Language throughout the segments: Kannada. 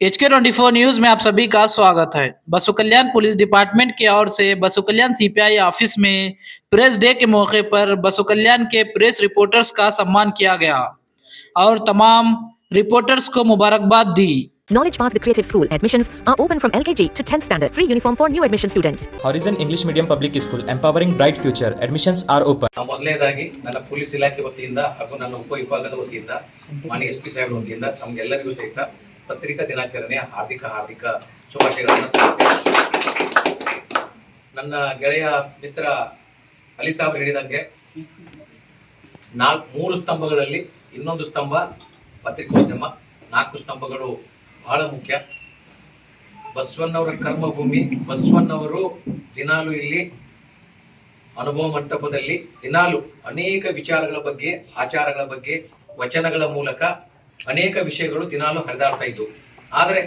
HK24 न्यूज में आप सभी का स्वागत है। बसु कल्याण पुलिस डिपार्टमेंट की ओर से बसु कल्याण सीपीआई ऑफिस में प्रेस डे के मौके पर बसु कल्याण के प्रेस रिपोर्टर्स का सम्मान किया गया और तमाम रिपोर्टर्स को मुबारकबाद दी। Knowledge Park, the creative school. Admissions are open from LKG to 10th standard. Free uniform for new admission students. Horizon English Medium Public School, empowering bright future. Admissions are open. ಮೊದಲನೇದಾಗಿ ನನ್ನ ಪೊಲೀಸ್ ಇಲಾಖೆ ವತಿಯಿಂದ ಹಾಗೂ ನನ್ನ ಉಪವಿಭಾಗದ ವತಿಯಿಂದ ಮಾನ್ಯ SP ಸಾಹೇಬರ ವತಿಯಿಂದ ನಮಗೆಲ್ಲರಿಗೂ ಸಹಿತ ಪತ್ರಿಕಾ ದಿನಾಚರಣೆಯ ಹಾರ್ದಿಕ ಶುಭಾಶಯಗಳನ್ನು ಸಲ್ಲಿಸುತ್ತೇನೆ. ನನ್ನ ಗೆಳೆಯ ಮಿತ್ರ ಅಲಿ ಸಾಹೇಬ್ ಹೇಳಿದಂಗೆ 3 ಸ್ತಂಭಗಳಲ್ಲಿ ಇನ್ನೊಂದು ಸ್ತಂಭ ಪತ್ರಿಕೋದ್ಯಮ, 4 ಸ್ತಂಭಗಳು ಬಹಳ ಮುಖ್ಯ. ಬಸವಣ್ಣವರ ಕರ್ಮಭೂಮಿ, ಬಸವಣ್ಣವರು ದಿನಾಲು ಇಲ್ಲಿ ಅನುಭವ ಮಂಟಪದಲ್ಲಿ ದಿನಾಲು ಅನೇಕ ವಿಚಾರಗಳ ಬಗ್ಗೆ, ಆಚಾರಗಳ ಬಗ್ಗೆ, ವಚನಗಳ ಮೂಲಕ ಅನೇಕ ವಿಷಯಗಳು ದಿನಾಲು ಹರಿದಾಡ್ತಾ ಇದ್ವು. ಆದರೆ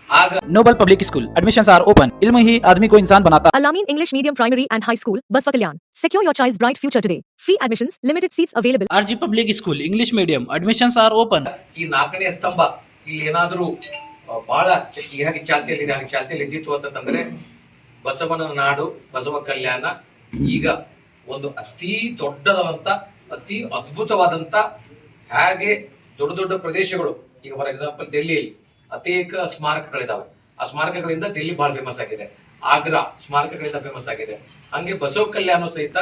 ಆಗ noble public school admissions are open. इल्म ही आदमी को इंसान बनाता। Al-Amin English Medium Primary and High School, Baswa Kalyan. Secure your child's bright future today. Free admissions, limited seats available. RG public school English medium admissions are open. ಈ 4ನೇ ಸ್ತಂಭ ಇಲ್ಲಿ ಏನಾದರೂ ಬಹಳ ಹಾಗೆ ಚಾಲ್ತಿಯಲ್ಲಿ ಇದ್ದಿತ್ತು ಅಂತಂದ್ರೆ ಬಸವನ ನಾಡು ಬಸವ ಕಲ್ಯಾಣ ಈಗ ಒಂದು ಅತಿ ದೊಡ್ಡದಾದಂತ, ಅತಿ ಅದ್ಭುತವಾದಂತ, ಹಾಗೆ ದೊಡ್ಡ ದೊಡ್ಡ ಪ್ರದೇಶಗಳು, ಈಗ ಫಾರ್ ಎಕ್ಸಾಂಪಲ್ ಡೆಲ್ಲಿಯಲ್ಲಿ ಅನೇಕ ಸ್ಮಾರಕಗಳಿದಾವೆ. ಆ ಸ್ಮಾರಕಗಳಿಂದ ಡೆಲ್ಲಿ ಬಹಳ ಫೇಮಸ್ ಆಗಿದೆ, ಆಗ್ರಾ ಸ್ಮಾರಕಗಳಿಂದ ಫೇಮಸ್ ಆಗಿದೆ. ಹಂಗೆ ಬಸವ ಕಲ್ಯಾಣ ಸಹಿತ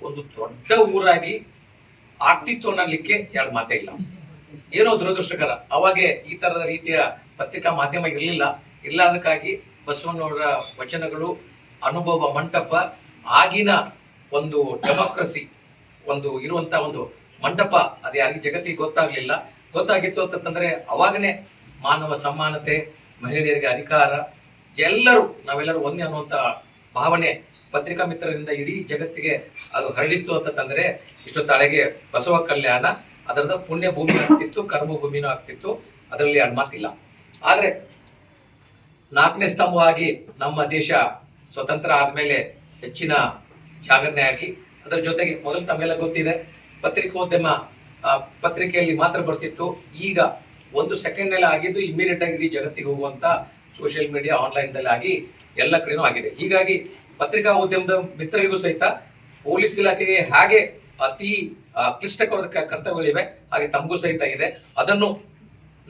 ಒಂದು ದೊಡ್ಡ ಊರಾಗಿ ಆಗ್ತಿತ್ತು ಅನ್ನಲಿಕ್ಕೆ ಎರಡು ಮಾತೇ ಇಲ್ಲ. ಏನೋ ದುರದೃಷ್ಟಕರ, ಅವಾಗೆ ಈ ತರದ ರೀತಿಯ ಪತ್ರಿಕಾ ಮಾಧ್ಯಮ ಇಲ್ಲದಕ್ಕಾಗಿ ಬಸವಣ್ಣವರ ವಚನಗಳು, ಅನುಭವ ಮಂಟಪ, ಆಗಿನ ಒಂದು ಡೆಮೋಕ್ರಸಿ ಒಂದು ಇರುವಂತ ಒಂದು ಮಂಟಪ ಅದು ಯಾರಿಗೆ ಜಗತ್ತಿಗೆ ಗೊತ್ತಾಗಿತ್ತು ಅಂತಂದ್ರೆ ಅವಾಗನೇ ಮಾನವ ಸಮಾನತೆ, ಮಹಿಳೆಯರಿಗೆ ಅಧಿಕಾರ, ನಾವೆಲ್ಲರೂ ಒಂದೇ ಅನ್ನುವಂತ ಭಾವನೆ ಪತ್ರಿಕಾ ಮಿತ್ರರಿಂದ ಇಡೀ ಜಗತ್ತಿಗೆ ಅದು ಹರಡಿತ್ತು ಅಂತಂದ್ರೆ ಇಷ್ಟೊತ್ತಾಳೆಗೆ ಬಸವ ಕಲ್ಯಾಣ ಅದರದ ಪುಣ್ಯ ಭೂಮಿ ಆಗ್ತಿತ್ತು, ಕರ್ಮ ಭೂಮಿನೂ ಆಗ್ತಿತ್ತು, ಅದರಲ್ಲಿ ಮಾತಿಲ್ಲ. ಆದ್ರೆ 4ನೇ ಸ್ತಂಭವಾಗಿ ನಮ್ಮ ದೇಶ ಸ್ವತಂತ್ರ ಆದ್ಮೇಲೆ ಹೆಚ್ಚಿನ ಜಾಗರಣೆ ಆಗಿ, ಅದರ ಜೊತೆಗೆ ಮೊದಲು ತಮ್ಮೆಲ್ಲ ಗೊತ್ತಿದೆ ಪತ್ರಿಕೋದ್ಯಮ ಪತ್ರಿಕೆಯಲ್ಲಿ ಮಾತ್ರ ಬರ್ತಿತ್ತು. ಈಗ 1 ಸೆಕೆಂಡ್ ನಲ್ಲಿ ಆಗಿದ್ದು ಇಮಿಡಿಯೇಟ್ ಆಗಿ ಇಡೀ ಜಗತ್ತಿಗೆ ಹೋಗುವಂತ ಸೋಷಿಯಲ್ ಮೀಡಿಯಾ, ಆನ್ಲೈನ್ ದಲ್ಲಿ ಆಗಿ ಎಲ್ಲ ಕಡೆನೂ ಆಗಿದೆ. ಹೀಗಾಗಿ ಪತ್ರಿಕಾ ಉದ್ಯಮದ ಮಿತ್ರರಿಗೂ ಸಹಿತ ಪೊಲೀಸ್ ಇಲಾಖೆಗೆ ಹಾಗೆ ಅತಿ ಕ್ಲಿಷ್ಟಕರದ ಕರ್ತವ್ಯಗಳಿವೆ, ಹಾಗೆ ತಮಗೂ ಸಹಿತ ಇದೆ. ಅದನ್ನು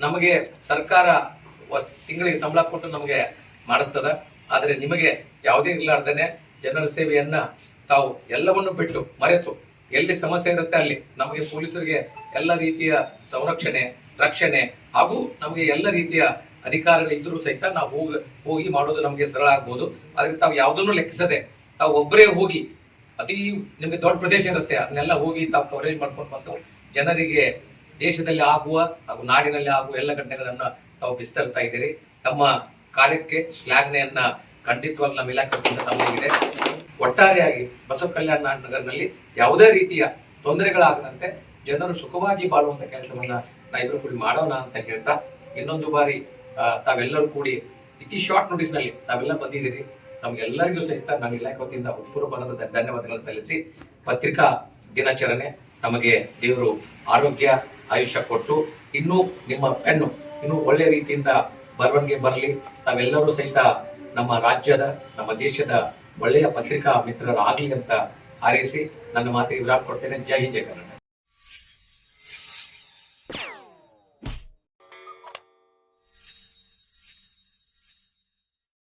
ನಮಗೆ ಸರ್ಕಾರ ತಿಂಗಳಿಗೆ ಸಂಬಳ ಕೊಟ್ಟು ನಮಗೆ ಮಾಡಿಸ್ತದ. ಆದ್ರೆ ನಿಮಗೆ ಯಾವುದೇ ಇರ್ಲಾರ್ದೇನೆ ಜನರ ಸೇವೆಯನ್ನ ತಾವು ಎಲ್ಲವನ್ನು ಬಿಟ್ಟು ಮರೆತು ಎಲ್ಲಿ ಸಮಸ್ಯೆ ಇರುತ್ತೆ ಅಲ್ಲಿ ನಮಗೆ ಪೊಲೀಸರಿಗೆ ಎಲ್ಲ ರೀತಿಯ ಸಂರಕ್ಷಣೆ, ರಕ್ಷಣೆ ಹಾಗೂ ನಮಗೆ ಎಲ್ಲ ರೀತಿಯ ಅಧಿಕಾರಗಳಿದ್ದರೂ ಸಹಿತ ನಾವು ಹೋಗಿ ಮಾಡೋದು ನಮಗೆ ಸರಳ ಆಗ್ಬೋದು. ಆದ್ರೆ ತಾವು ಯಾವುದನ್ನು ಲೆಕ್ಕಿಸದೆ ತಾವು ಒಬ್ಬರೇ ಹೋಗಿ ನಿಮಗೆ ದೊಡ್ಡ ಪ್ರದೇಶ ಇರುತ್ತೆ, ಅದನ್ನೆಲ್ಲ ಹೋಗಿ ತಾವು ಕವರೇಜ್ ಮಾಡ್ಕೊಂಡು ಬಂದು ಜನರಿಗೆ ದೇಶದಲ್ಲಿ ಆಗುವ ಹಾಗೂ ನಾಡಿನಲ್ಲಿ ಆಗುವ ಎಲ್ಲ ಘಟನೆಗಳನ್ನ ತಾವು ವಿಸ್ತರಿಸ್ತಾ ಇದ್ದೀರಿ. ತಮ್ಮ ಕಾರ್ಯಕ್ಕೆ ಶ್ಲಾಘನೆಯನ್ನ ಖಂಡಿತವಾಗಿ ನಮ್ಮ ಇಲಾಖೆಯಿಂದ ತಮ್ಮಗಿದೆ. ಒಟ್ಟಾರೆಯಾಗಿ ಬಸವ ಕಲ್ಯಾಣ ನಗರದಲ್ಲಿ ಯಾವುದೇ ರೀತಿಯ ತೊಂದರೆಗಳಾಗದಂತೆ ಜನರು ಸುಖವಾಗಿ ಬಾಳುವಂತ ಕೆಲಸವನ್ನ ನಾವಿಬ್ರು ಕೂಡಿ ಮಾಡೋಣ ಅಂತ ಹೇಳ್ತಾ, ಇನ್ನೊಂದು ಬಾರಿ ತಾವೆಲ್ಲರೂ ಕೂಡಿ ಇತಿ ಶಾರ್ಟ್ ನೋಟಿಸ್ ನಲ್ಲಿ ತಾವೆಲ್ಲ ಬಂದಿದ್ದೀರಿ. ನಮ್ಗೆಲ್ಲರಿಗೂ ಸಹಿತ ನನ್ನ ಇಲಾಖೆ ವತಿಯಿಂದ ಪೂರ್ವಪದ ಧನ್ಯವಾದಗಳನ್ನು ಸಲ್ಲಿಸಿ, ಪತ್ರಿಕಾ ದಿನಾಚರಣೆ ತಮಗೆ ದೇವರು ಆರೋಗ್ಯ ಆಯುಷ್ಯ ಕೊಟ್ಟು ಇನ್ನೂ ನಿಮ್ಮ ಪೆನ್ನು ಇನ್ನೂ ಒಳ್ಳೆ ರೀತಿಯಿಂದ ಬರವಣಿಗೆ ಬರಲಿ. ತಾವೆಲ್ಲರೂ ಸಹಿತ ನಮ್ಮ ರಾಜ್ಯದ, ನಮ್ಮ ದೇಶದ ಒಳ್ಳೆಯ ಪತ್ರಿಕಾ ಮಿತ್ರರಾಗಲಿ ಅಂತ ಹಾರೈಸಿ ನನ್ನ ಮಾತಿಗೆ ವಿರಾಮ ಕೊಡ್ತೇನೆ. ಜೈ ಹಿಂದ್, ಜೈ ಕನ್ನಡ.